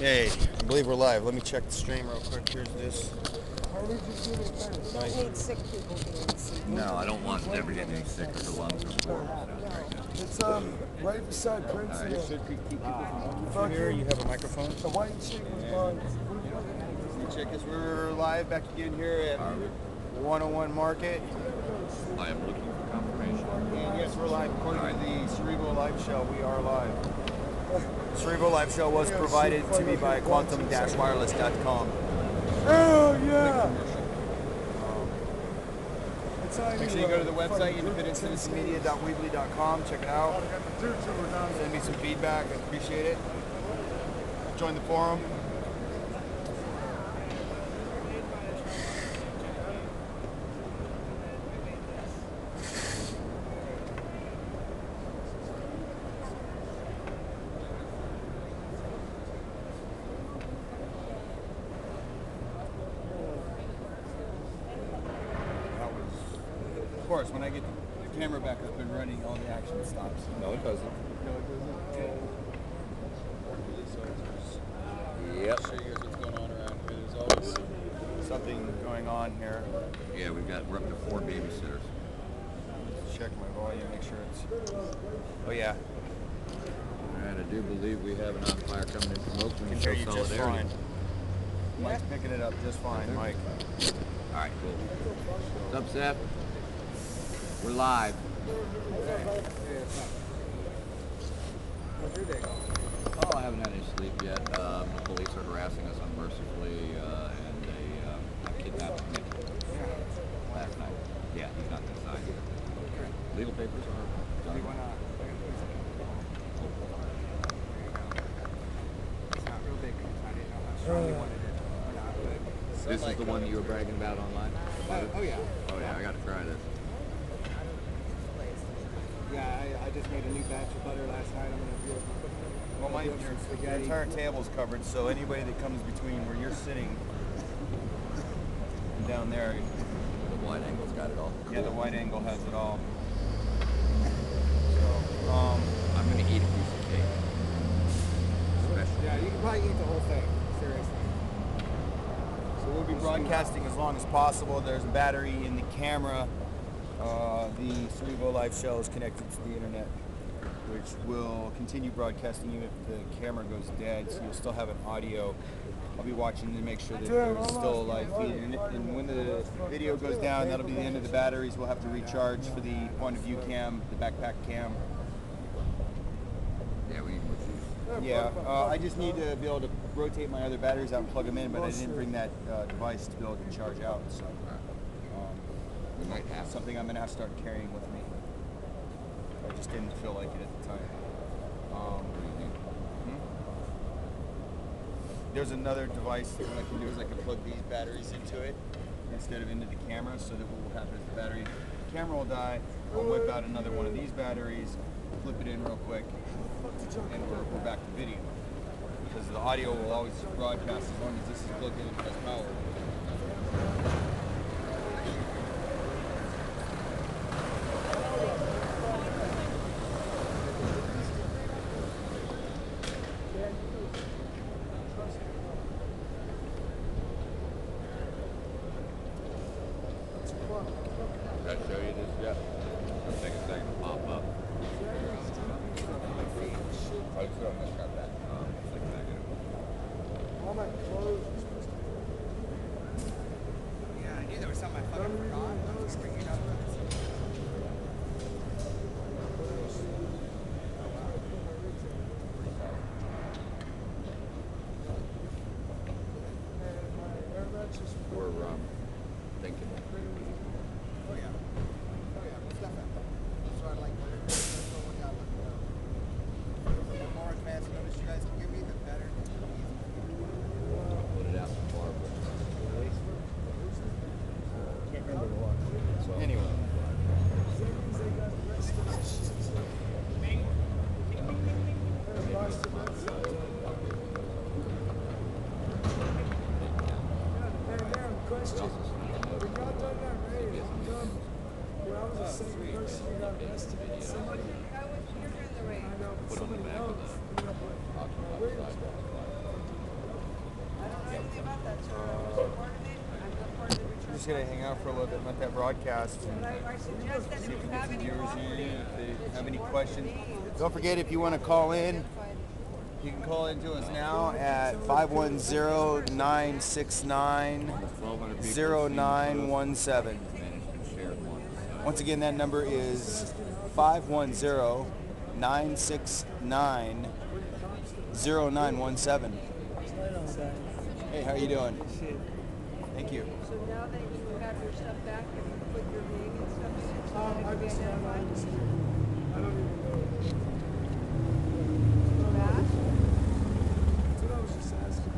Hey, I believe we're live. Let me check the stream real quick. Here's this. Don't need sick people being sick. No, I don't want ever getting any sick or the lungs or horrible. It's right beside Prince. You should keep people from here. You have a microphone. The white chick was blind. Check this. We're live back again here at 101 Market. I am looking for confirmation. And yes, we're live according to the Cerebral Live Show. We are live. Cerebral Live Show was provided to me by quantum-wireless.com. Oh yeah! Make sure you go to the website, independentcitizenmedia.weebly.com. Check it out. Send me some feedback. I appreciate it. Join the forum. Of course, when I get the camera back up and running, all the action stops. No, it doesn't. No, it doesn't. Yep. Show you guys what's going on around here. There's always something going on here. Yeah, we're up to 4 babysitters. Check my volume, make sure it's. Oh yeah. Alright, I do believe we have an occupier coming in from Oakland. Can hear you just fine. Mike's picking it up just fine, Mike. Alright, cool. What's up, Seth? We're live. Oh, I haven't had any sleep yet. The police are harassing us unmercifully, and they kidnapped me last night. Yeah, he's not inside. Okay. Legal papers are done. It's not real big. I didn't know how strong you wanted it. This is the one that you were bragging about online? Oh yeah. Oh yeah, I gotta try this. Yeah, I just made a new batch of butter last night. I'm gonna do it. Well, your entire table's covered, so anybody that comes between where you're sitting and down there. The wide angle's got it all. Yeah, the wide angle has it all. So, I'm gonna eat a piece of cake. Special. Yeah, you can probably eat the whole thing. Seriously. So we'll be broadcasting as long as possible. There's a battery in the camera. The Cerebral Live Show is connected to the internet, which will continue broadcasting even if the camera goes dead, so you'll still have an audio. I'll be watching to make sure that there's still a live feed. And when the video goes down, that'll be the end of the batteries. We'll have to recharge for the point of view cam, the backpack cam. Yeah, I just need to be able to rotate my other batteries out and plug them in, but I didn't bring that device to be able to charge out. So we might have something I'm going to have to start carrying with me. I just didn't feel like it at the time. There's another device that what I can do is I can plug these batteries into it instead of into the camera, so that what will happen is the camera will die. I'll whip out another one of these batteries, flip it in real quick, and we're back to video. Because the audio will always broadcast as long as this is plugged in and has power. Did I show you this yet? It'll take a second to pop up. I just don't grab that. Like negative. All my clothes are supposed to Yeah, I knew there was something I fucking forgot. I'm just bringing it up. We're thinking. Oh yeah. What's that? That's what I like. The more advanced notice you guys can give me, the better. Put it out the bar. Can't remember the one. Anyway. question. When y'all done that raid, how come when I was the same person who got arrested, somebody, I know, Put on the somebody back of else, the ended up with, I'm just gonna hang out for a little bit, let that broadcast, and see if we get some viewers in. If they have any questions, don't forget, if you want to call in, you can call into us now at 510-969-0917. Once again, that number is 510-969-0917. Hey, how are you doing? Thank you. So now that you have your stuff back, and you put your name and stuff in it, so I that just you don't identify? I don't even know. Back? That's what I was just asking.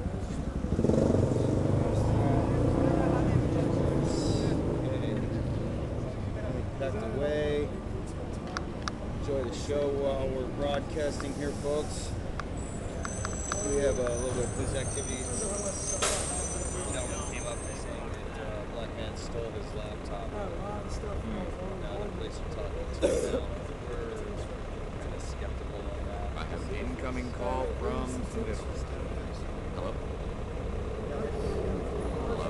Backed away. Enjoy the show while we're broadcasting here, folks. We have a little bit of police activity. Came up saying that black man stole his laptop. A lot of stuff. Now the police are talking to him. We're kind of skeptical on that. I have an incoming call from Hello? Hello?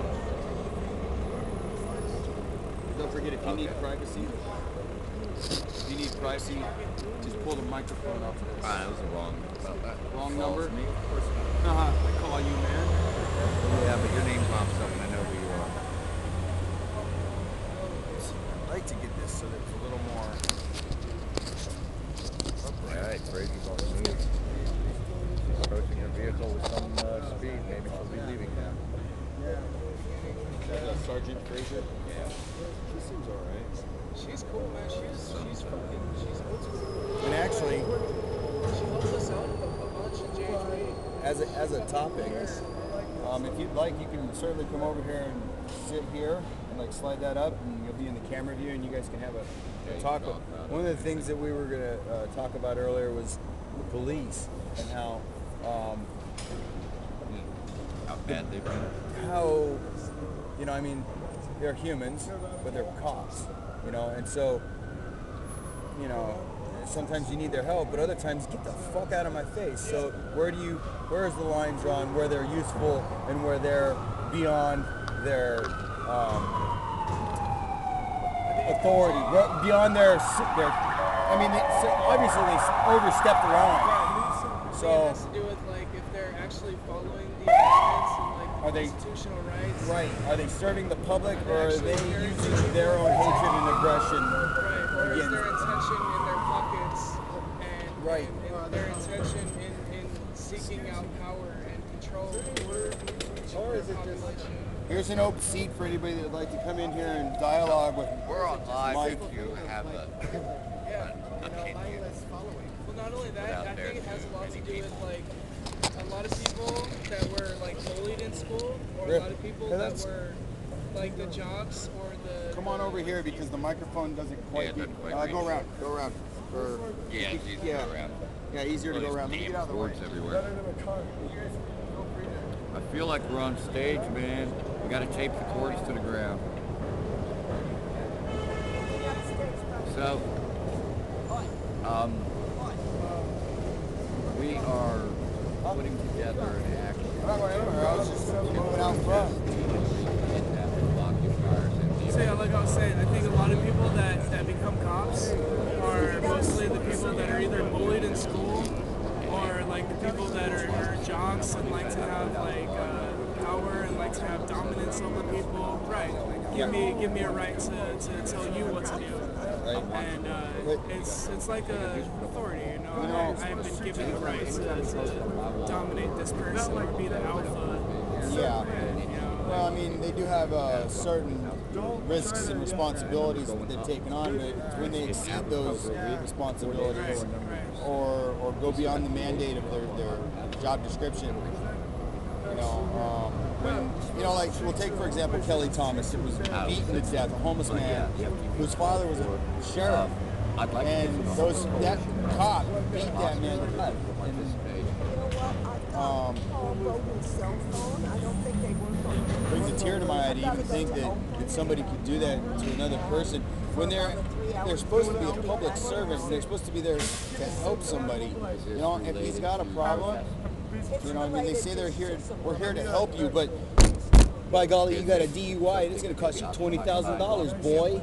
Don't forget, if you need privacy, just pull the microphone off of this. That was wrong. Wrong Calls number? Me? Of course not. I call you, man. Yeah, but your name pops up and I know who you are. I'd like to get this so that it's a little more upright. Alright, Brady's on the move. She's approaching her vehicle with some speed. Maybe she'll be leaving now. Sergeant Fraser? Yeah. She seems alright. She's cool, man. She's old school. And actually, She helps us out a bunch in JHP. as a topic, if you'd like, you can certainly come over here and sit here and like slide that up, and you'll be in the camera view, and you guys can have a talk. But one of the things that we were gonna talk about earlier was the police and how bad they've been. how I mean, they're humans, but they're cops, and so sometimes you need their help, but other times, get the fuck out of my face. So where is the line drawn where they're useful and where they're beyond their authority, beyond their obviously they overstepped the line. So It has to do with like if they're actually following the amendments and like Are they- constitutional rights. right, are they serving the public, or are they using their own hatred and aggression? Right. Or is Again. their intention in their pockets and, Right. and their intention in seeking out power and control over their population. Here's an open seat for anybody that would like to come in here and dialogue with We're on live Mike. if you have Yeah. an opinion. Well, not only that, Out I there think it has a lot to many do with people. like a lot of people that were like bullied in school, or Yeah. a lot of people Yeah, that that's- were like the jocks or the. Come on over here because the microphone doesn't Yeah, quite it get. doesn't quite Go reach. around. Go around. Or, Yeah, it's easy to yeah. go around. Yeah, easier to All go these around. Let me damn get out of the way. cords everywhere. Better than a car. I feel like we're on stage, man. We gotta tape the cords to the ground. So, we are putting together an action. I'm not going anywhere. I was just moving out front. So yeah, like I was saying, I think a lot of people that become cops are mostly the people that are either bullied in school or like the people that are jocks and like to have like power and like to have dominance over people. Right. Give me a right to tell you what to do. Right. And it's like a authority, I've been given the right to dominate this person or be the alpha. Yeah. And, Well, I mean, they do have certain risks and responsibilities that they've taken on, but when they exceed those responsibilities or go beyond the mandate of their job description, like we'll take for example Kelly Thomas, who was beaten to death, a homeless man whose father was a sheriff, and that cop beat that man to death. Brings a tear to my eye to even think that somebody could do that to another person when they're supposed to be a public servant and they're supposed to be there to help somebody. If he's got a problem, You know, I mean, they say we're here to help you, but by golly, you got a DUI, and it's going to cost you $20,000, boy. You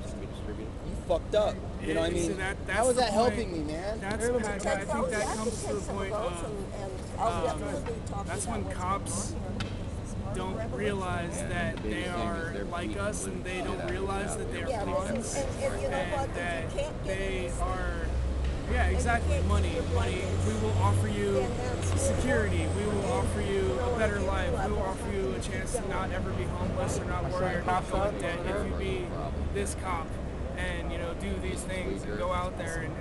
fucked up. You know what I mean? How is that helping me, man? I think that comes to the point of that's when cops don't realize that they are like us, and they don't realize that they're pawns, and that they are, yeah, exactly, money. We will offer you security. We will offer you a better life. We will offer you a chance to not ever be homeless or not worry or not go in debt if you be this cop and, you know, do these things and go out there and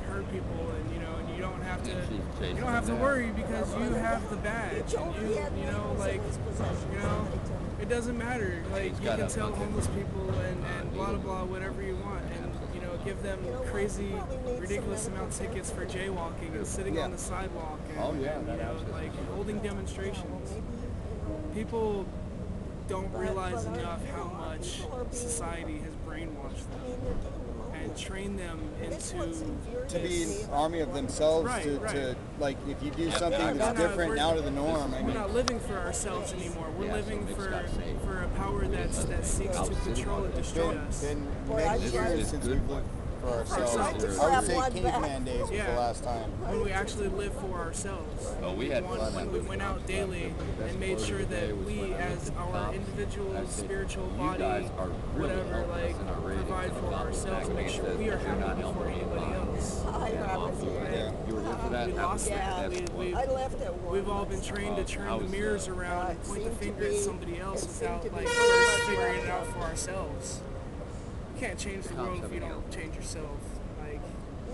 hurt people, and, you know, and you don't have to worry because you have the badge, and you know, like, you know, it doesn't matter. Like, you can tell homeless people and blah blah whatever you want, and, you know, give them crazy, ridiculous amount of tickets for jaywalking and sitting on the sidewalk and, you know, like, holding demonstrations. People don't realize enough how much society has brainwashed them and trained them into to be an army of themselves, to like, if you do something that's different and out of the norm. I mean, we're not living for ourselves anymore. We're living for a power that seeks to control and destroy us. It's been many years since we've lived for ourselves. I would say caveman days was the last time. When we actually lived for ourselves. When we went out daily and made sure that we, as our individual spiritual body, whatever, like, provide for ourselves, make sure we are happy before anybody else. We lost that. We've all been trained to turn the mirrors around and point the finger at somebody else without, like, first figuring it out for ourselves. You can't change the world if you don't change yourself. Like,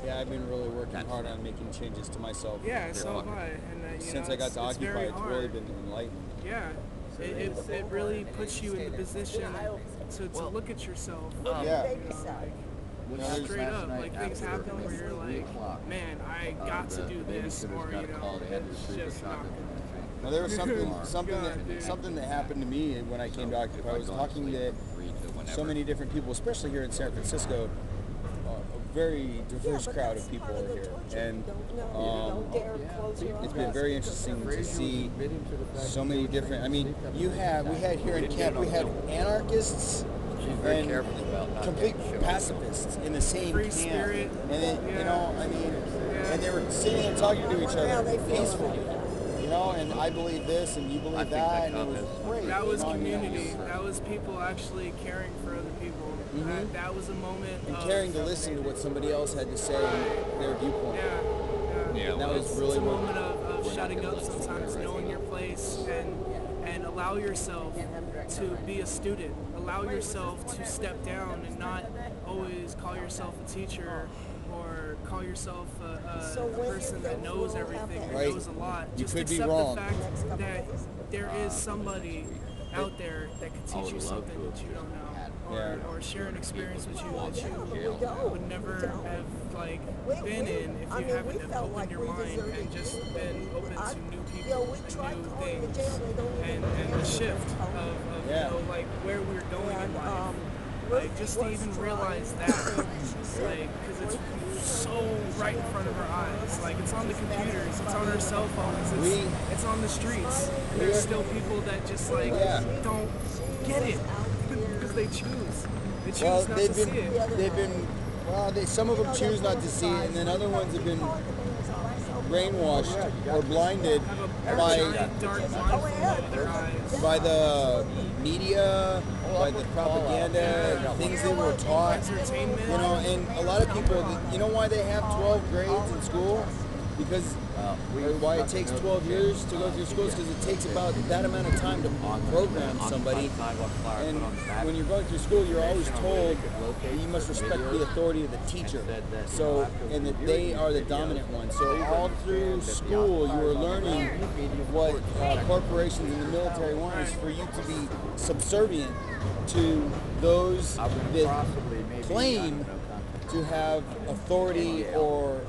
yeah, I've been really working hard on making changes to myself. Yeah, so have I. And, since I got to Occupy, it's really been enlightening. Yeah, it really puts you in the position to look at yourself. Yeah. You know, like, straight up, like, things happen where you're like, man, I got to do this, or, you know, it's just not gonna. Well, there was something that happened to me when I came to Occupy. I was talking to so many different people, especially here in San Francisco. A very diverse crowd of people are here, and it's been very interesting to see so many different. I mean, we had here in camp, we had anarchists and complete pacifists in the same camp, and then, you know, I mean, and they were sitting and talking to each other peacefully. You know, and I believe this, and you believe that, and it was great. That was community. That was people actually caring for other people. That was a moment and caring to listen to what somebody else had to say, their viewpoint. Yeah. And that was really a moment of shutting up sometimes, knowing your place, and allow yourself to be a student. Allow yourself to step down and not always call yourself a teacher or call yourself a person that knows everything, or knows a lot. You Just could be accept wrong. the fact that there is somebody out there that could teach you something that you don't know, or share an experience with you that you would never have, like, been in if you haven't have opened your mind and just been open to new people and new things, and the shift of you know, like, where we're going in life. Like, just to even realize that, like, because it's so right in front of our eyes. Like, it's on the computers, it's on our cell phones, it's on the streets. And there's still people that just, like, don't get it because they choose. They choose not to see it. Some of them choose not to see it, and then other ones have been brainwashed or blinded by the media, by the propaganda, things they were taught. You know, and a lot of people, you know why they have 12 grades in school? Because why it takes 12 years to go through school is because it takes about that amount of time to program somebody. And when you're going through school, you're always told that you must respect the authority of the teacher. So, and that they are the dominant one. So all through school, you are learning what corporations and the military want is for you to be subservient to those that claim to have authority or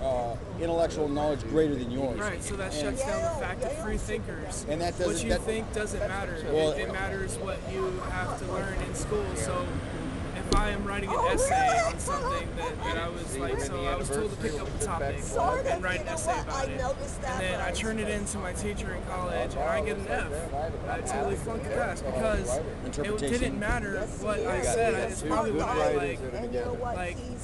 intellectual knowledge greater than yours. Right, so that shuts down the fact of free thinkers. And that doesn't, what you think doesn't matter. Well, it matters what you have to learn in school. So if if I am writing an essay on something that I was like, so I was told to pick up a topic and write an essay about it, and then I turn it in to my teacher in college and I get an F. I totally flunked the class because it didn't matter what I said. It's probably what I like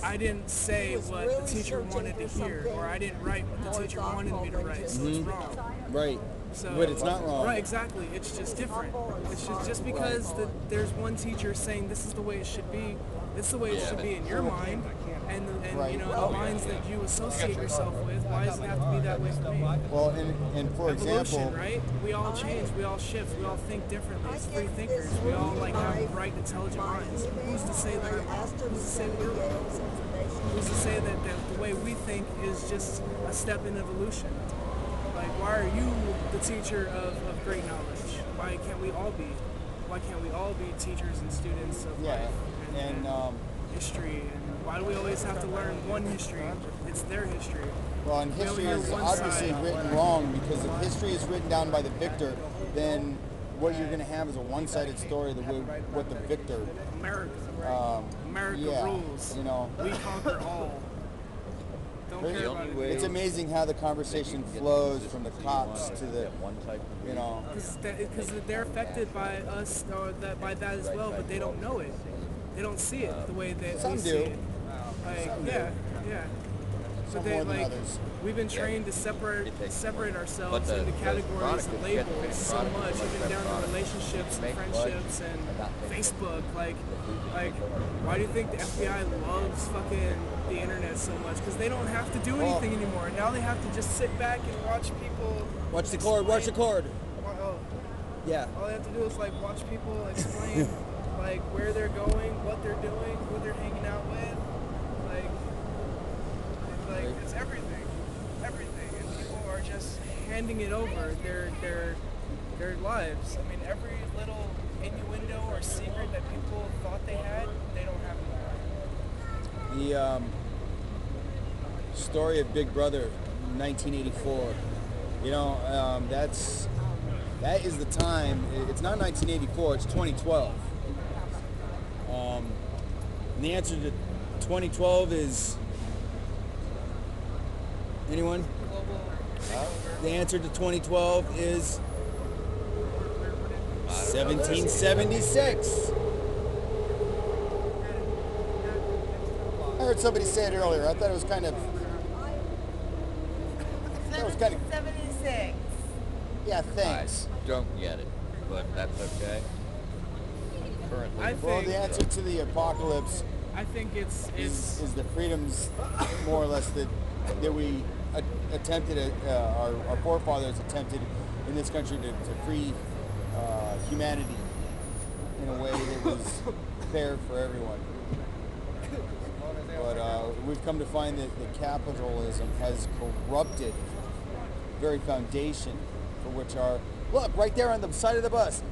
I didn't say what the teacher wanted to hear, or I didn't write what the teacher wanted me to write, so it's wrong. Right. So, but it's not wrong. Right, exactly. It's just different. It's just because there's one teacher saying this is the way it should be, this is the way it should be in your mind, and you know, the minds that you associate yourself with, why does it have to be that way for me? Well, and for Evolution, example, right? We all change, we all shift, we all think differently. It's free thinkers. We all like have bright, intelligent minds. Who's to say that I'm wrong? Who's to say that you're wrong? Who's to say that the way we think is just a step in evolution? Like, why are you the teacher of great knowledge? Why can't we all be? Why can't we all be teachers and students of life and history? And why do we always have to learn one history? It's their history. well, and history is obviously written wrong, because if history is written down by the victor, then what you're going to have is a one-sided story. What the victor. America rules. You know, we conquer all. Don't care about it. it's amazing how the conversation flows from the cops to the, you know. Because they're affected by us, or by that as well, but they don't know it. They don't see it the way that Some we do. see it. Like, yeah. Some But more they than like others. we've been trained to separate ourselves into categories and labels so much, even down to relationships and friendships and Facebook. Like why do you think the FBI loves fucking the internet so much? Because they don't have to do anything anymore. Now they have to just sit back and watch people. Watch the cord. Watch the cord. Yeah. All they have to do is like watch people explain like where they're going, what they're doing, who they're hanging out with. Like it's everything, and people are just handing it over their lives. I mean, every little innuendo or secret that people thought they had, they don't have anymore. The story of Big Brother, 1984. You know, that is the time. It's not 1984. It's 2012. And the answer to 2012 is. Anyone? The answer to 2012 is 1776. I heard somebody say it earlier. I thought it was kind of. 76. Yeah, thanks. I don't get it, but that's okay. Currently, Well, the answer to the apocalypse I think it's is the freedoms, more or less, that we attempted, our forefathers attempted in this country to free humanity in a way that was fair for everyone. But we've come to find that capitalism has corrupted the very foundation for which our... Look, right there on the side of the bus.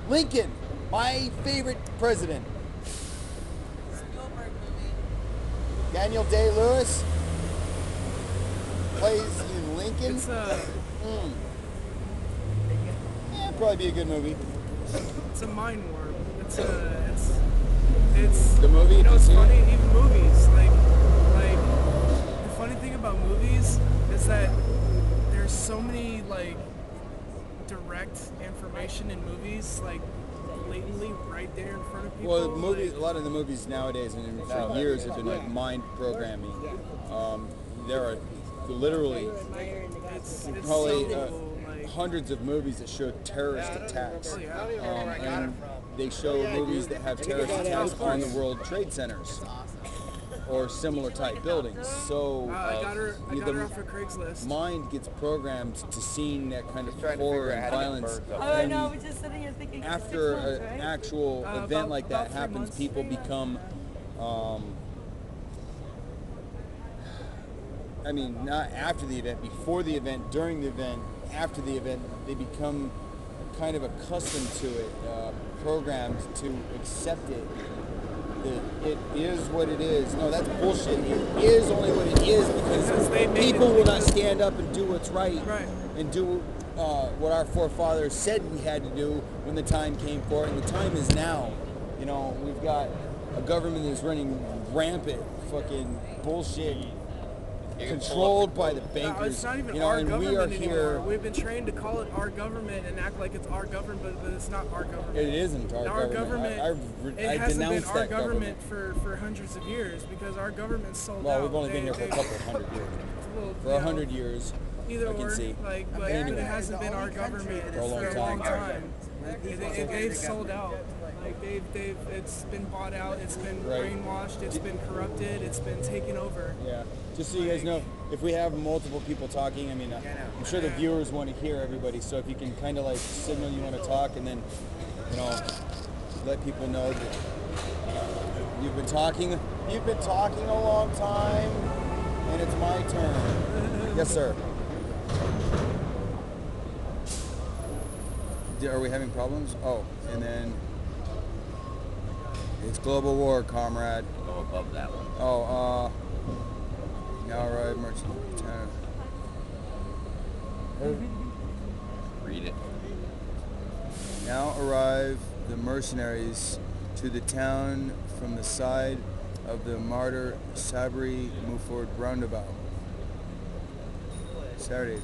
Lincoln, my favorite president. Spielberg movie. Daniel Day-Lewis plays in Lincoln. it's Yeah, probably be a good movie. it's a mind warp. It's The movie, You know, it's you see it? funny. Even movies, like the funny thing about movies is that there's so many like direct information in movies, like blatantly right there in front of people. Well, movies. like- A lot of the movies nowadays, and for years, have been like mind programming. There are literally it's probably so, like, hundreds of movies that show terrorist attacks, and they show movies that have terrorist attacks on the World Trade Centers or similar type buildings. So I got her the off of Craigslist. mind gets programmed to seeing that kind of horror and violence. Oh, I And know. We're just sitting here thinking. after 6 months, an right? actual event like that about 3 happens, months. people become, I mean, not after the event, before the event, during the event, after the event, they become kind of accustomed to it, programmed to accept it. It is what it is. No, that's bullshit. It is only what it is because they made people it will not because- stand up and do what's right. Right. And do what our forefathers said we had to do when the time came for it, and the time is now. You know, we've got a government that's running rampant fucking bullshit, controlled by the bankers. It's not even you know, our and government we are anymore. here. We've been trained to call it our government and act like it's our government, but it's not our government. It isn't our government. It I hasn't been denounced our that government for hundreds of years because our government's sold out. Well, we've only been here for a couple of hundred years. For 100 years, Either I can or, see. but Anyway. it hasn't been our government For a long time. They've sold out. Like it's been bought out. It's been brainwashed. It's been corrupted. It's been taken over. Yeah. Just so you guys know, if we have multiple people talking, I mean, I'm sure the viewers want to hear everybody. So if you can kind of like signal you want to talk, and then, you know, let people know that you've been talking. You've been talking a long time, and it's my turn. Yes, sir. Are we having problems? Oh, and then it's global war, comrade. Go above that one. Oh, now arrive merchant. Read it. Now arrive the mercenaries to the town from the side of the martyr Sabri Muford roundabout. Saturday,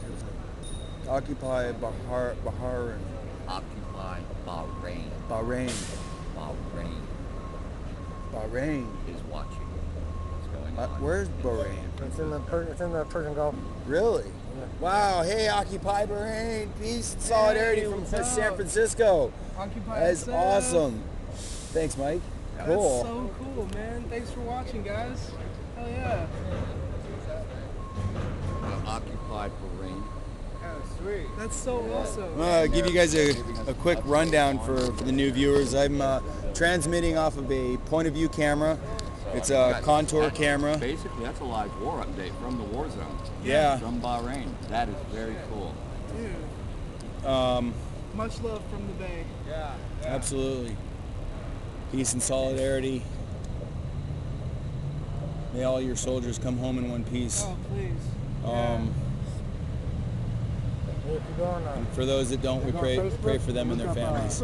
Occupy Bahrain. Occupy Bahrain. Bahrain. Bahrain Bahrain. is watching what's going on. Where's Bahrain? It's in the Persian Gulf. Really? Yeah. Wow. Hey, Occupy Bahrain. Peace and solidarity from San Francisco. Occupy That's SF. awesome. Thanks, Mike. Cool. That's so cool, man. Thanks for watching, guys. Hell yeah. Occupy Bahrain. Sweet. That's so awesome. I'm gonna give you guys a quick rundown for the new viewers. I'm transmitting off of a point of view camera. It's a contour camera. Basically, that's a live war update from the war zone. Yeah. From Bahrain. That is very cool. Dude. Much love from the Bay. Yeah. Absolutely. Peace and solidarity. May all your soldiers come home in one piece. Oh, please. If you go on, And for those that don't, we pray for them and their families.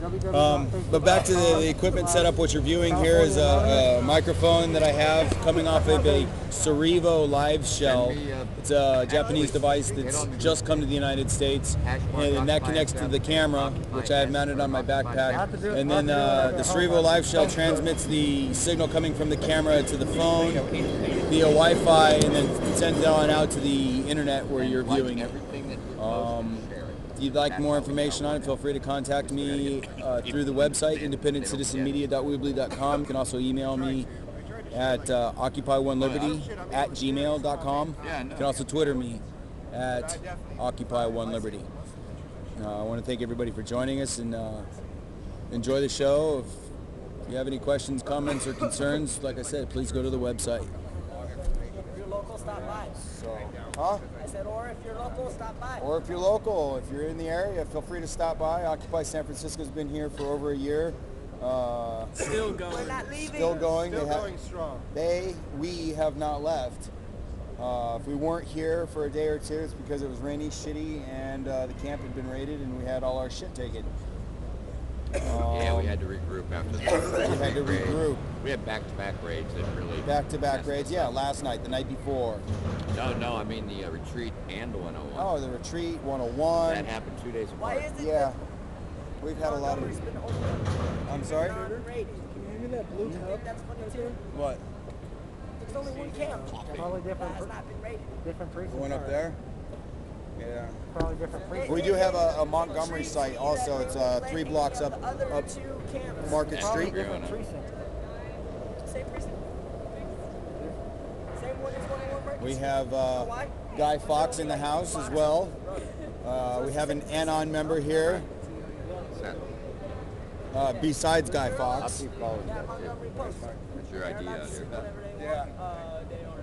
www.facebook.com. But back to the equipment setup. What you're viewing here is a microphone that I have coming off of a Cerevo live shell. It's a Japanese device that's just come to the United States, and that connects to the camera, which I have mounted on my backpack. And then the Cerevo live shell transmits the signal coming from the camera to the phone via Wi-Fi, and then sends it on out to the internet where you're viewing it. If you'd like more information on it, feel free to contact me through the website, independentcitizenmedia.weebly.com. You can also email me at occupy1liberty@gmail.com. You can also Twitter me at occupy1liberty. I want to thank everybody for joining us, and enjoy the show. If you have any questions, comments, or concerns, like I said, please go to the website. If you're local, stop by. Huh? I said, or if you're local, stop by. Or if you're local, if you're in the area, feel free to stop by. Occupy San Francisco's been here for over a year. Still We're going. not leaving. Still going. Still going strong. We have not left. If we weren't here for a day or two, it's because it was rainy, shitty, and the camp had been raided, and we had all our shit taken. Yeah, we had to regroup after that. We had to regroup. We had back-to-back raids that really... Back-to-back raids, yeah, last night, the night before. No, I mean the retreat and the 101. Oh, the retreat, 101. That happened 2 days Why apart. is it Yeah. that We've had a lot Montgomery's of... been open? I'm sorry? Non-rated. Can you hand me that blue You cup? think that's funny too? What? There's only one camp Probably that has not been rated. different precincts. Going up there? Yeah. Probably different precincts. We do have a Montgomery site also. It's 3 blocks up The other two camps. Market Probably Street. different precincts. Same precinct. Same one as 101 Market We Street. have Why? Guy Fox in the house as well. We have an Anon member here, besides Guy Fox. Yeah, Montgomery Post. What's your They're idea not out just here? whatever they Yeah. want. They are.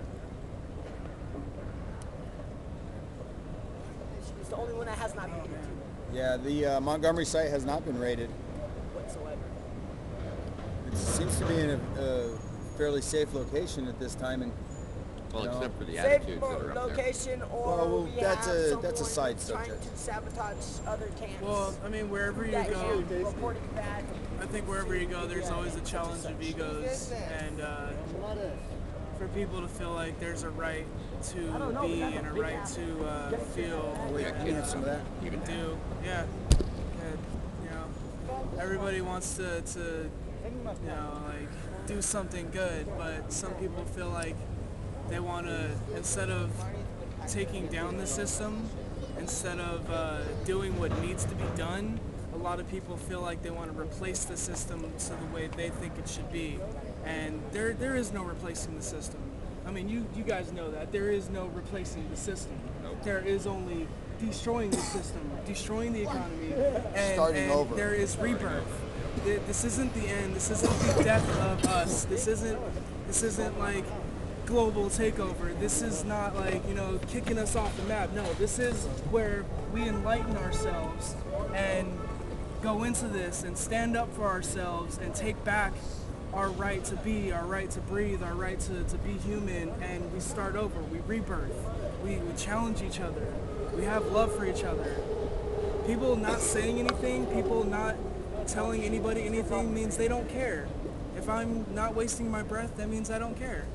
It's the only one that has not been rated Yeah, the Montgomery site has not been raided. whatsoever. It seems to be in a fairly safe location at this time. And Well, No. except for the Safe attitudes that are up there. location, or Well, we that's have a someone side trying subject. to sabotage other camps. Well, I mean, wherever you that go, you reporting that. think wherever you go, there's always a challenge of egos, and for people to feel like there's a right to be and a right to feel and some of that. Even do. Yeah. And, you know, everybody wants to you know, like do something good, but some people feel like they want to, instead of taking down the system, instead of doing what needs to be done, a lot of people feel like they want to replace the system to the way they think it should be. And there is no replacing the system. I mean, you guys know that. There is no replacing the system. Nope. There is only destroying the system, destroying the economy, Starting and over. there is rebirth. This isn't the end. This isn't the death of us. This isn't like global takeover. This is not like, you know, kicking us off the map. No, this is where we enlighten ourselves and go into this and stand up for ourselves and take back our right to be, our right to breathe, our right to be human, and we start over. We rebirth. We challenge each other. We have love for each other. People not saying anything, people not telling anybody anything means they don't care. If I'm not wasting my breath, that means I don't care.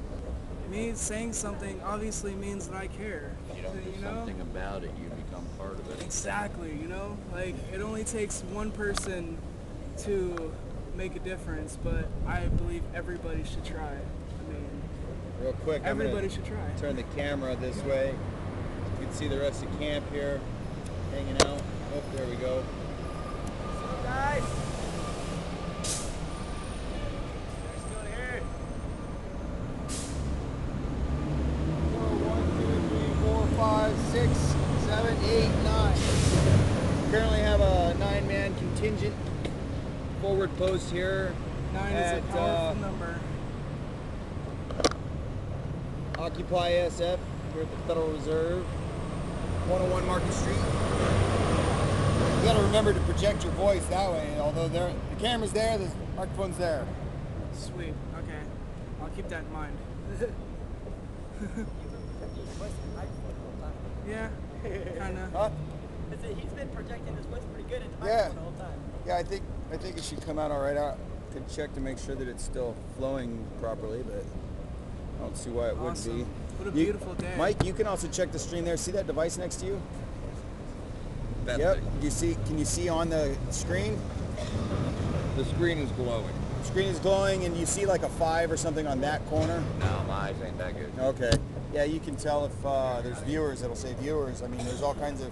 Me saying something obviously means that I care. you don't do something about it, you become part of it. Exactly, you know? Like, it only takes one person to make a difference, but I believe everybody should try. I mean, Real quick, everybody should try. turn the camera this way. You can see the rest of camp here, hanging out. Oh, there we go. Guys. They're still here. 1, 2, 3, 4, 5, 6, 7, 8, 9. Currently have a 9-man contingent forward post here 9 at is a powerful number. OccupySF here at the Federal Reserve, 101 Market Street. You got to remember to project your voice that way. Although the camera's there, the microphone's there. Sweet, okay. I'll keep that in mind. Yeah, kinda. Huh? He's been projecting his voice pretty good into the Yeah. microphone the whole time. Yeah, I think it should come out all right. I could check to make sure that it's still flowing properly, but I don't see why it wouldn't Awesome. be. What a beautiful day. Mike, you can also check the stream there. See that device next to you? That's Yep. it. Can you see on the screen? The screen is glowing. The screen is glowing, and you see like a 5 or something on that corner. No, my eyes ain't that good. Okay. Yeah, you can tell if there's viewers. It'll say viewers. I mean, there's all kinds of.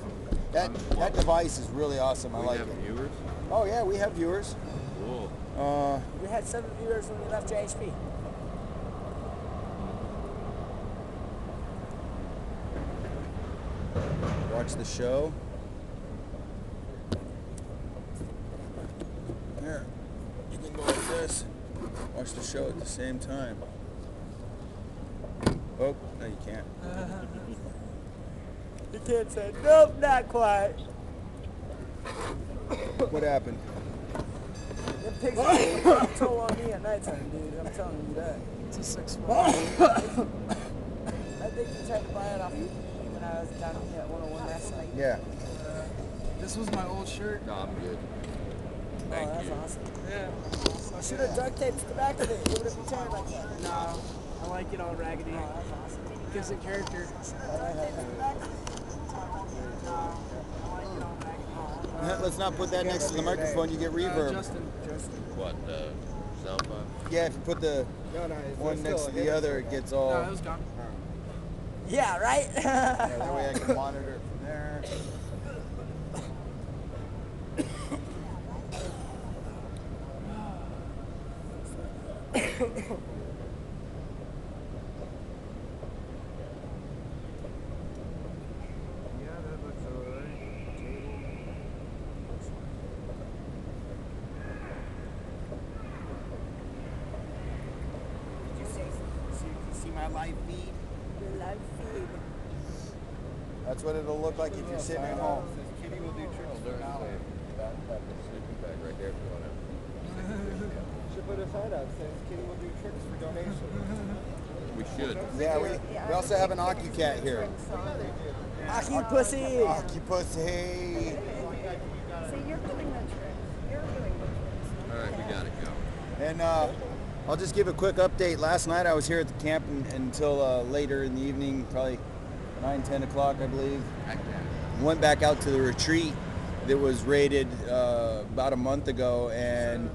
That device is really awesome. I We like have it. viewers? Oh yeah, we have viewers. Cool. We had 7 viewers when we left JHP. Watch the show. Here, you can go like this. Watch the show at the same time. Oh, no, you can't. The kid said, nope, not quite. What happened? Them pigs are taking a toll on me at nighttime, dude. I'm telling you that. It's a 6-1. I think you tried to buy it off me when I was down here at 101 last night. Yeah. This was my old shirt. No, I'm good. Oh, Thank that's you. awesome. Yeah. I should have duct taped the back of it. It would have been turned like that. No, I like it all raggedy. Oh, that's awesome. Gives it character. Let's not put that next to the microphone. You get reverb. Justin. What, cell phone? Yeah, if you put the one next to the other, it gets all. No, it was gone. Yeah, right? Yeah, that way I can monitor it from there. See my live feed? Your live feed. That's what it'll look like if you're sitting at home. Kitty will do tricks for $1. That sleeping bag right there for $1. Should put a sign out saying Kitty will do tricks for donations. We should. Yeah, we also have an OccuCat here. Occupy. Occupy. See, you're doing the trick. You're doing the trick. All right, we got it going. And I'll just give a quick update. Last night I was here at the camp until later in the evening, probably 9, 10 o'clock, I believe. Went back out to the retreat that was raided about a month ago, and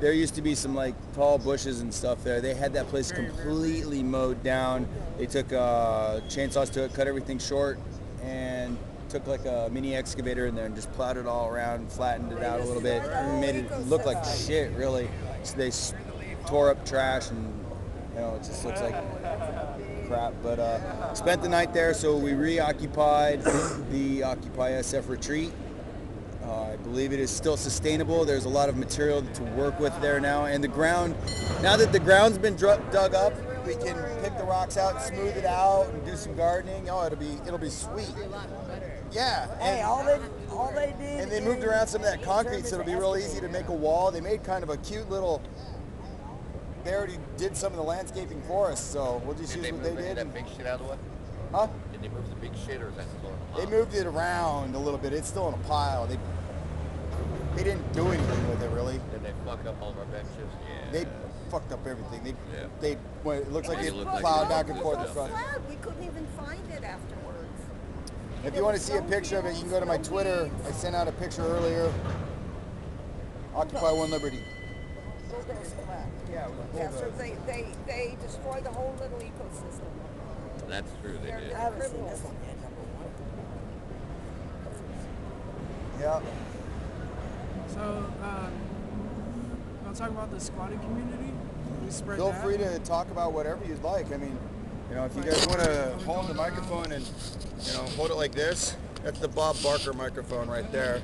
there used to be some like tall bushes and stuff there. They had that place completely mowed down. They took chainsaws to it, cut everything short, and took like a mini excavator in there and just plowed it all around, flattened it out a little bit, and made it look like shit, really. So they tore up trash, and you know, it just looks like crap. But spent the night there, so we reoccupied the Occupy SF retreat. I believe it is still sustainable. There's a lot of material to work with there now, and the ground, now that the ground's been dug up, we can pick the rocks out, smooth it out, and do some gardening. Oh, it'll be sweet. Yeah. Hey, all they did. And they moved around some of that concrete, so it'll be real easy to make a wall. They made kind of a cute little. They already did some of the landscaping for us, so we'll just use what they did. Did that big shit out of the way? Huh? Did they move the big shit, or is that still in a They pile? moved it around a little bit. It's still in a pile. They didn't do anything with it, really. Did they fuck up all of our benches? Yeah. They fucked up everything. Yeah. Well, it looks like they It looked like plowed it back was and forth in just front. We couldn't even find it afterwards. If you want to see a picture of it, you can go to my Twitter. I sent out a picture earlier. Occupy One Liberty. Yeah, Yeah, so they destroy the whole little ecosystem. That's true, they did. I haven't seen this one yet. Yeah. So, want to talk about the squatting community? We spread Feel that. free to talk about whatever you'd like. I mean, you know, if you guys want to hold the microphone and, you know, hold it like this, that's the Bob Barker microphone right there.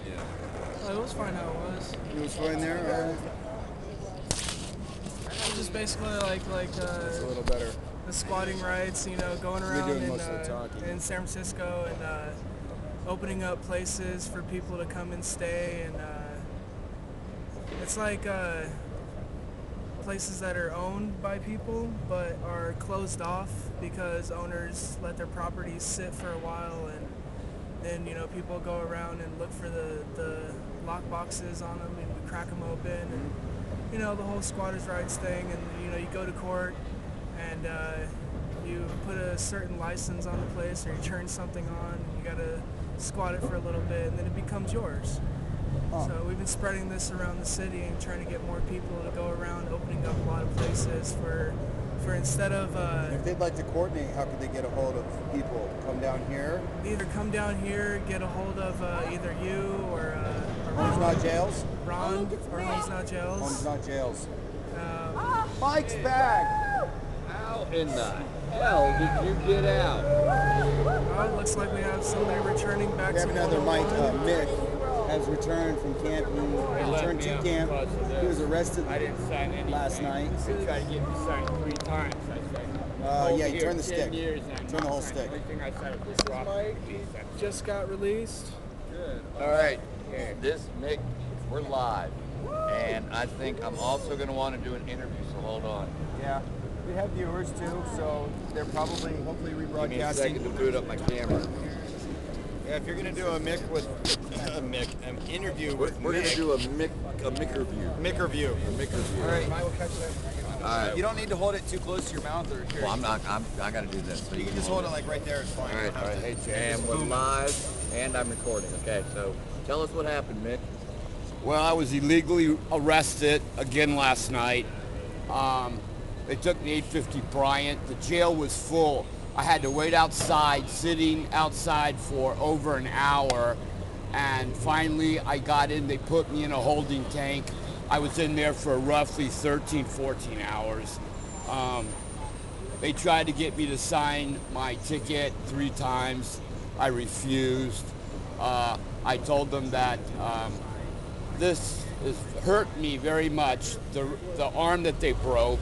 Oh, it was fine how it was. You was fine there? It was just basically like It's a little better. the squatting rights, you know, going You're around doing most of the talking. in San Francisco and opening up places for people to come and stay, and it's like places that are owned by people but are closed off because owners let their properties sit for a while, and then, you know, people go around and look for the lock boxes on them, and we crack them open, and, you know, the whole squatters' rights thing, and, you know, you go to court and you put a certain license on the place, or you turn something on, and you gotta squat it for a little bit, and then it becomes yours. So we've been spreading this around the city and trying to get more people to go around, opening up a lot of places for instead of If they'd like to coordinate, how could they get a hold of people? Come down here? either come down here, get a hold of either you or Homes Not Jails? Ron or Homes Not Jails. Homes Not Jails. Um, Mike's back! How in the hell did you get out? oh, it looks like we have somebody returning back We have to another Mike. Oklahoma. Mick has returned from camp. He returned to camp. He was arrested I didn't sign anything. last night. They tried to get me signed 3 times. I said, Yeah, you here, turn the 10 stick. years and I'm Turn the not whole signing. stick. The only thing I said was rock piece. Just got released. All right, this Mick, we're live, and I think I'm also going to want to do an interview. So hold on. Yeah. We have viewers too, so they're probably, hopefully, Give me a rebroadcasting. second to boot up my camera. Yeah, if you're gonna do a Mick with an interview with We're going Mick, to do a Mick review. Mick review. Mick review. All right. All right. You don't need to hold it too close to your mouth, or here. Well, I'm not. I got to do this. So You can just hold it like right there. It's fine. All right. All right. Hey, and we're live, and I'm recording. Okay. So tell us what happened, Mick. Well, I was illegally arrested again last night. They took me 850 Bryant. The jail was full. I had to wait outside, sitting outside for over an hour. And finally, I got in. They put me in a holding tank. I was in there for roughly 13, 14 hours. They tried to get me to sign my ticket 3 times. I refused. I told them that this has hurt me very much. The arm that they broke,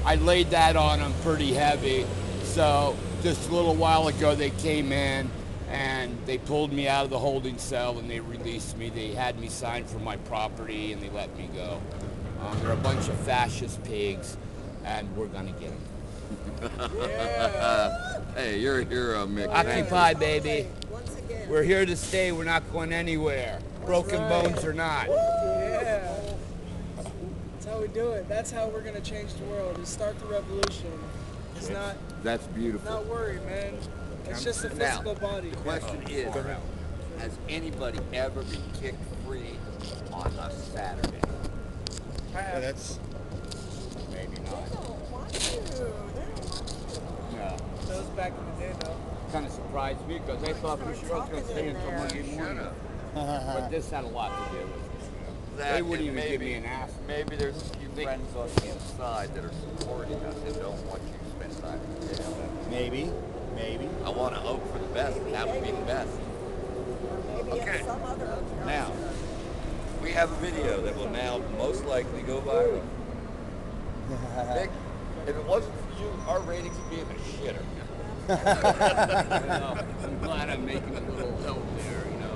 I laid that on them pretty heavy. So just a little while ago, they came in and they pulled me out of the holding cell and they released me. They had me sign for my property and they let me go. They're a bunch of fascist pigs, and we're gonna get them. Hey, you're a hero, Mick. Occupy, baby. Once again. We're here to stay. We're not going anywhere. Broken bones or not. Yeah. how we do it. That's how we're gonna change the world. Is start the revolution. It's That's beautiful. not worry, man. It's just a Now, physical body. the question is, has anybody ever been kicked free on a Saturday? Yeah, that's Maybe not. No. That was back in the day, though. Kind of surprised me because I thought for sure I was going to stay until Monday morning. But this had a lot to do with it. They wouldn't even give me an ass. Maybe there's a few friends on the inside that are supporting us and don't want you to spend time in jail. maybe. I want to hope for the best. That would be the best. Okay. Now, we have a video that will now most likely go viral. Nick, if it wasn't for you, our ratings would be in the shitter. I'm glad I'm making a little help there, you know.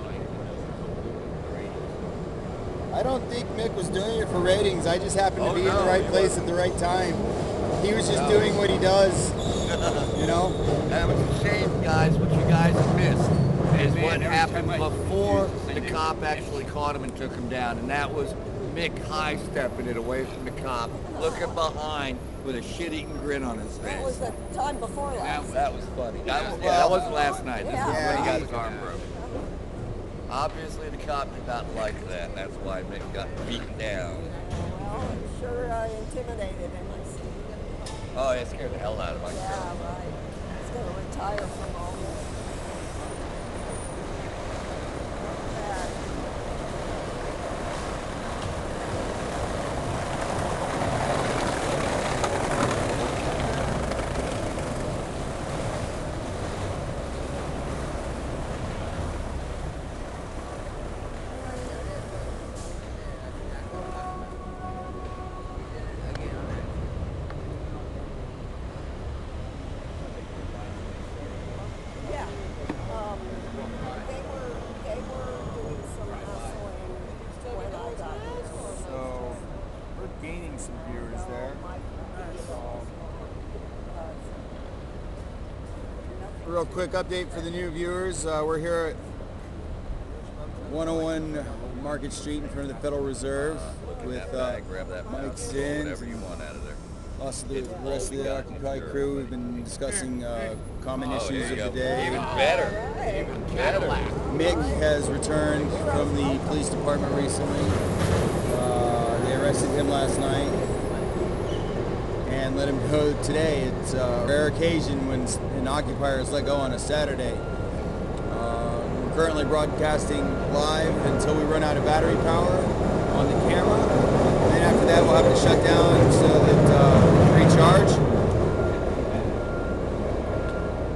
I don't think Mick was doing it for ratings. I just happened to be in the right place at the right time. He was just doing what he does, you know? That was a shame, guys. What you guys missed is what happened before the cop actually caught him and took him down. And that was Mick high-stepping it away from the cop, looking behind with a shit-eating grin on his That was face. the time before last. That was funny. That wasn't last night. This is when he got his arm broken. Obviously, the cop did not like that. That's why Mick got beaten down. Well, I'm sure intimidated him. Oh, it scared the hell out of him. Yeah, right. He's going to retire from all this. Bad. Yeah. They were doing some hustling when I got here. So we're gaining some viewers there. Real quick update for the new viewers. We're here at 101 Market Street in front of the Federal Reserve with Grab that Mike bag, Zinn, whatever you want out of there. also the rest of the Occupy crew. We've been discussing common issues of the day. Even better. Even better. Mick has returned from the police department recently. They arrested him last night and let him go today. It's a rare occasion when an occupier is let go on a Saturday. We're currently broadcasting live until we run out of battery power on the camera. And then after that, we'll have to shut down so that we can recharge.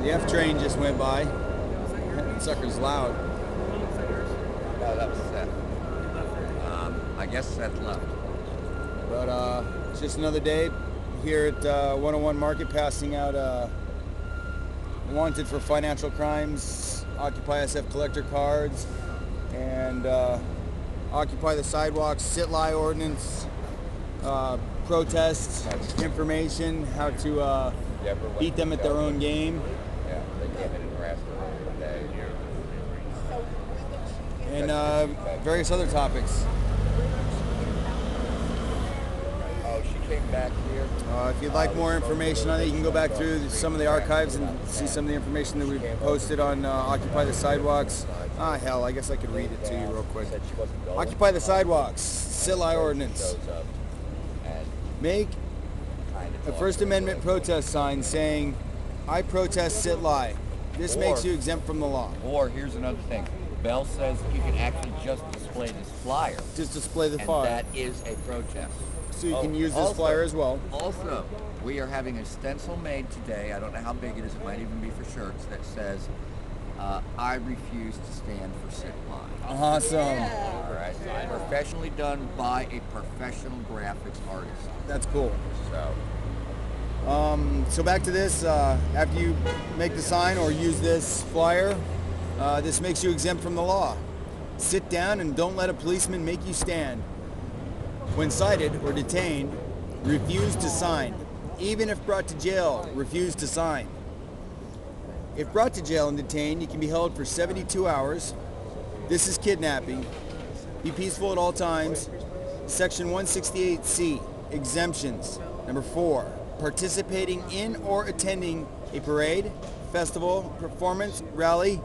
The F train just went by. That sucker's loud. No, that was Seth. I guess Seth left. But it's just another day here at 101 Market, passing out wanted for financial crimes, Occupy SF collector cards, and Occupy the Sidewalks, sit-lie ordinance, protests, information, how to beat them at their own game, Yeah, they came in and harassed her today. and various other topics. Oh, she came back here. If you'd like more information on it, you can go back through some of the archives and see some of the information that we've posted on Occupy the Sidewalks. Hell, I guess I could read it to you real quick. Said she wasn't going. Occupy the Sidewalks, sit-lie ordinance. Shows up and Make kind a of First Amendment protest sign saying, "I protest sit-lie." This makes Or- you exempt from the law. Or here's another thing. Bell says you can actually just display this flyer, Just display the and flyer. that is a protest. So you can use this also- flyer as well. Also, we are having a stencil made today. I don't know how big it is. It might even be for shirts that says, "I refuse to stand for sit-lie." Awesome. All right. Professionally done by a professional graphics artist. That's cool. So. So back to this, after you make the sign or use this flyer, this makes you exempt from the law. Sit down and don't let a policeman make you stand. When cited or detained, refuse to sign. Even if brought to jail, refuse to sign. If brought to jail and detained, you can be held for 72 hours. This is kidnapping. Be peaceful at all times. Section 168C. exemptions. Number 4, participating in or attending a parade, festival, performance, rally,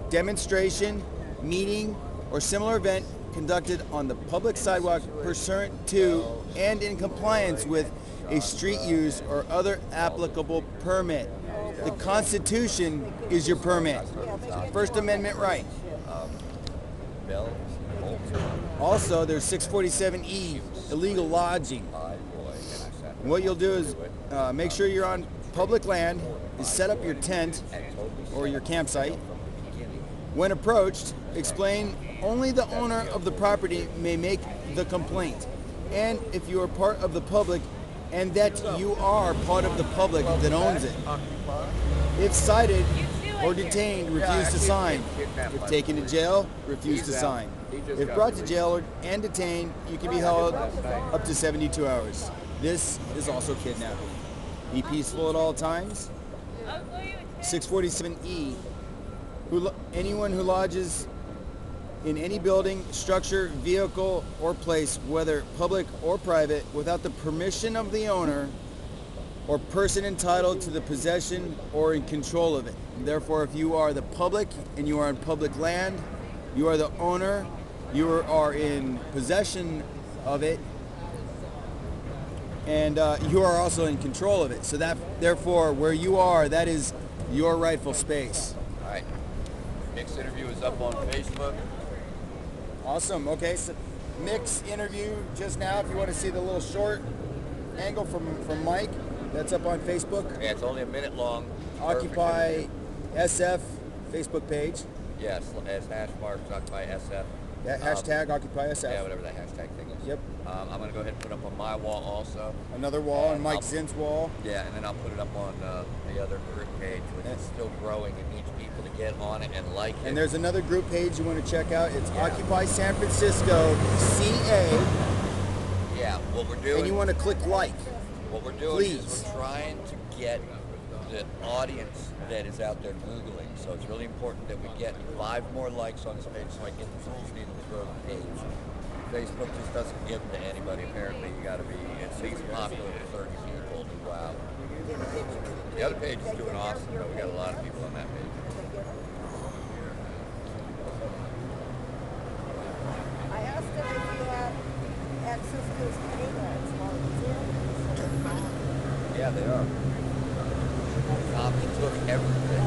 demonstration, meeting, or similar event conducted on the public sidewalk pursuant to and in compliance with a street use or other applicable permit. The Constitution is your permit. First Amendment right. Also, there's 647E, illegal lodging. And what you'll do is make sure you're on public land, is set up your tent or your campsite. When approached, explain only the owner of the property may make the complaint. And if you are part of the public, and that you are part of the public that owns it. If cited or detained, refuse to sign. If taken to jail, refuse to sign. If brought to jail and detained, you can be held up to 72 hours. This is also kidnapping. Be peaceful at all times. 647E. Anyone who lodges in any building, structure, vehicle, or place, whether public or private, without the permission of the owner or person entitled to the possession or in control of it. Therefore, if you are the public and you are on public land, you are the owner, you are in possession of it, and you are also in control of it. So that, therefore, where you are, that is your rightful space. All right. Nick's interview is up on Facebook. Awesome. Okay, so Mick's interview just now, if you want to see the little short angle from Mike, that's up on Facebook. Yeah, it's only a minute long. Occupy SF Facebook page. Yes, as hash marks, Occupy SF. Yeah, hashtag Occupy SF. Yeah, whatever that hashtag thing is. Yep. I'm going to go ahead and put it up on my wall also. Another wall on And Mike Zinn's wall. Yeah, and then I'll put it up on the other group page, which is still growing. It needs people to get on it and like it. And there's another group page you want to check out. It's Occupy San Francisco CA. Yeah, what we're doing. And you want to click like. What we're doing Please. is we're trying to get the audience that is out there Googling. So it's really important that we get 5 more likes on this page so I can get the tools needed to grow the page. Facebook just doesn't give them to anybody. Apparently, you got to be, it seems popular with 30 people to go out. The other page is doing awesome, but we got a lot of people on that page. I asked him if you had access to his payments while he's in. Yeah, they are. Cops took everything.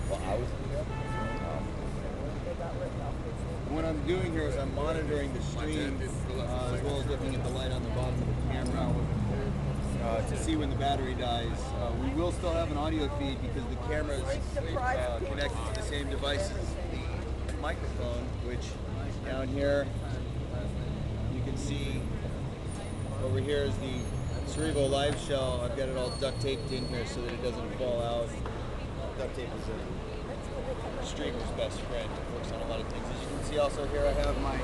Well, I was What I'm doing here is I'm monitoring the stream as well as looking at the light on the bottom of the camera to see when the battery dies. We will still have an audio feed because the camera is connected to the same device as the microphone, which down here you can see over here is the Cerebral Live shell. I've got it all duct taped in here so that it doesn't fall out. Duct tape is a streamer's best friend. It works on a lot of things. As you can see also here I have my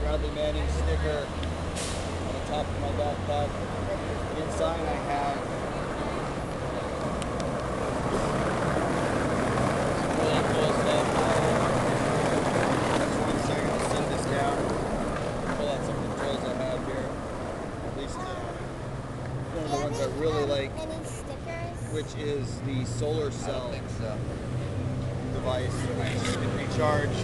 Bradley Manning sticker on the top of my backpack. Inside I have some really cool stuff. Just 1 second, I'll set this down. Pull out some of the tools I have here. At least one of the ones I really like, which is the solar cell device, which you can recharge.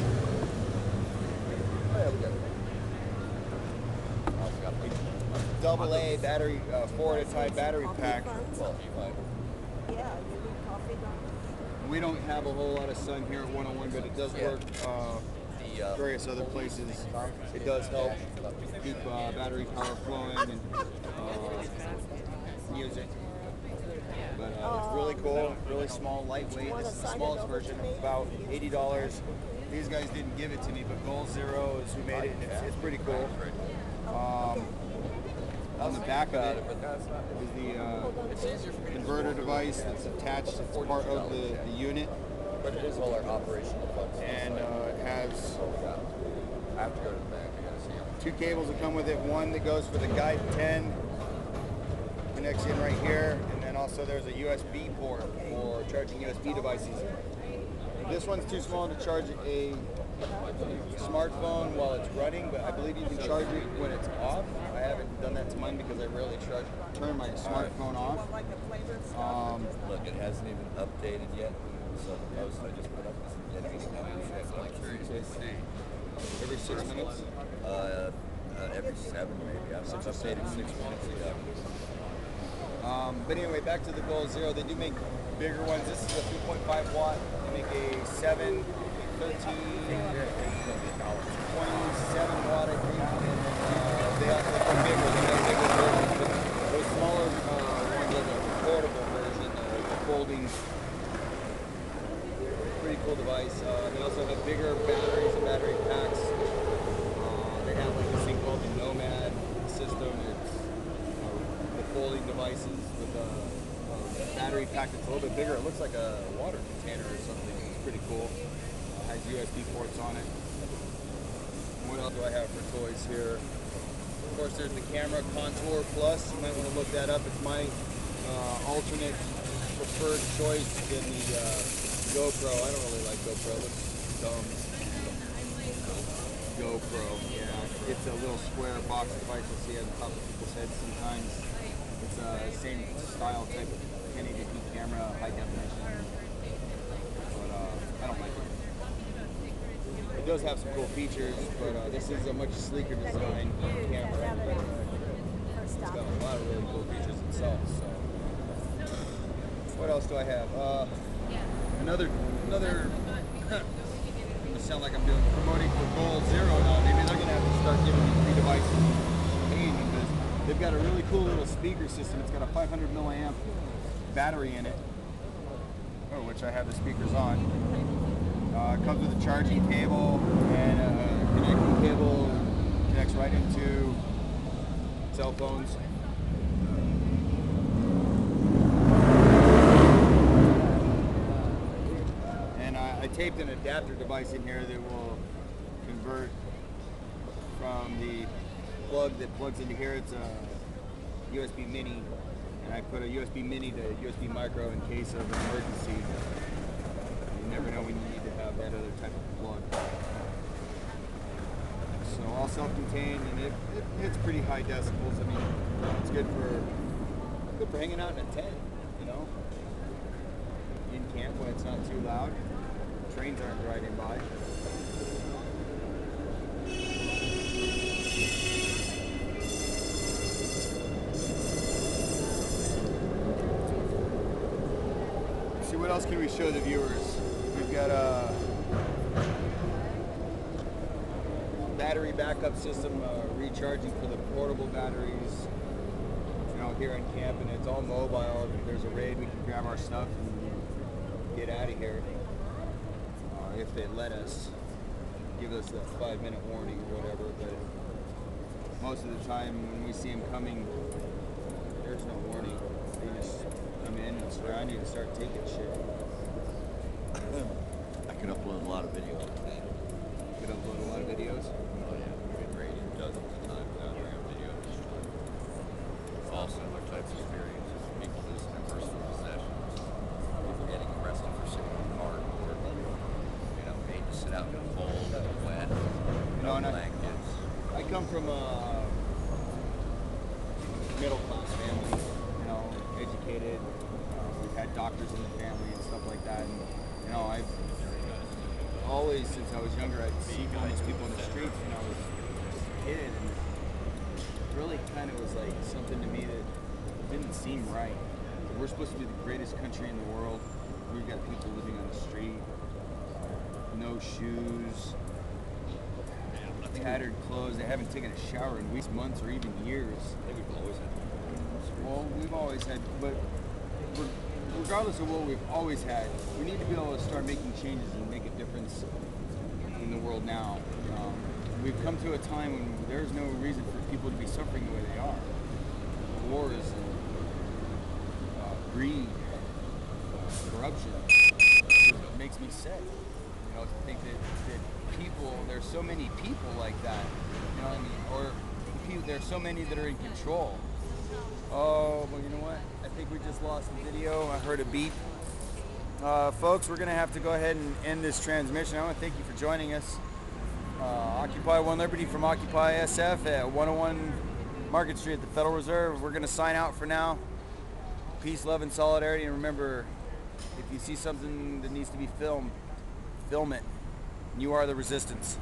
AA battery, 4 at a time battery pack. Yeah, you need coffee done. We don't have a whole lot of sun here at 101, but it does work various other places. It does help keep battery power flowing and music. But it's really cool, really small, lightweight. This is the smallest version, about $80. These guys didn't give it to me, but Goal Zero is who made it, and it's pretty cool. On the back of it is the converter device that's attached. It's part of the unit. But it is all our operational funds. And it has I have to go to the bank. I gotta see them. 2 cables that come with it. One that goes for the Guide 10, connects in right here, and then also there's a USB port for charging USB devices. This one's too small to charge a smartphone while it's running, but I believe you can charge it when it's off. I haven't done that to mine because I rarely turn my smartphone off. Look, it hasn't even updated yet. So the post I just put up is getting Every 6 minutes? every 7 maybe. I've updated 6 minutes ago. But anyway, back to the Goal Zero. They do make bigger ones. This is a 3.5 watt. They make a 7, 13, 27 watt, I think. They also make bigger. They have bigger versions. But those smaller ones are the portable version, the folding. Pretty cool device. They also have bigger batteries and battery packs. They have like this thing called the Nomad system. It's the folding devices with a battery pack that's a little bit bigger. It looks like a water container or something. It's pretty cool. Has USB ports on it. What else do I have for toys here? Of course, there's the camera Contour Plus. You might want to look that up. It's my alternate preferred choice than the GoPro. I don't really like GoPro. It looks dumb. GoPro, yeah. It's a little square box device you'll see on top of people's heads sometimes. It's the same style type of 1080p camera, high definition. But I don't like it. It does have some cool features, but this is a much sleeker design camera. It's got a lot of really cool features itself. So, what else do I have? Another. It sound like I'm promoting for Goal Zero now. Maybe they're gonna have to start giving me free devices paying because they've got a really cool little speaker system. It's got a 500 milliamp battery in it, which I have the speakers on. It comes with a charging cable and a connecting cable. Connects right into cell phones. I taped an adapter device in here that will convert from the plug that plugs into here. It's a USB mini, and I put a USB mini to USB micro in case of an emergency. You never know when you need to have that other type of plug. So all self-contained, and it hits pretty high decibels. I mean, it's good for hanging out in a tent, you know, in camp when it's not too loud. Trains aren't riding by. See, what else can we show the viewers? We've got a battery backup system, recharging for the portable batteries, you know, here in camp, and it's all mobile. If there's a raid, we can grab our stuff and get out of here. If they let us, give us a 5-minute warning or whatever, but most of the time when we see them coming, there's no warning. They just come in and surround you and start taking shit. I could upload a lot of videos. You could upload a lot of videos? Oh yeah, we've been raiding dozens of times out here on videos. All similar types of experiences. People losing their personal possessions. People getting arrested for sitting in cardboard. Made to sit out in the cold and the wet. No blankets. I come from a middle class family, you know, educated. We've had doctors in the family and stuff like that. And, you know, I've always, since I was younger, I'd see homeless people in the streets when I was just a kid. And it really kind of was like something to me that didn't seem right. We're supposed to be the greatest country in the world. We've got people living on the street. No shoes, tattered clothes. They haven't taken a shower in weeks, months, or even years. I think we've always had. Well, we've always had, but regardless of what we've always had, we need to be able to start making changes and make a difference in the world now. We've come to a time when there's no reason for people to be suffering the way they are. Wars, and, greed, corruption. It makes me sick. You know, to think that people, there's so many people like that, you know what I mean? Or there's so many that are in control. Oh, well, you know what? I think we just lost the video. I heard a beep. Folks, we're going to have to go ahead and end this transmission. I want to thank you for joining us. Occupy One Liberty from Occupy SF at 101 Market Street at the Federal Reserve. We're going to sign out for now. Peace, love, and solidarity. And remember, if you see something that needs to be filmed, film it. You are the resistance.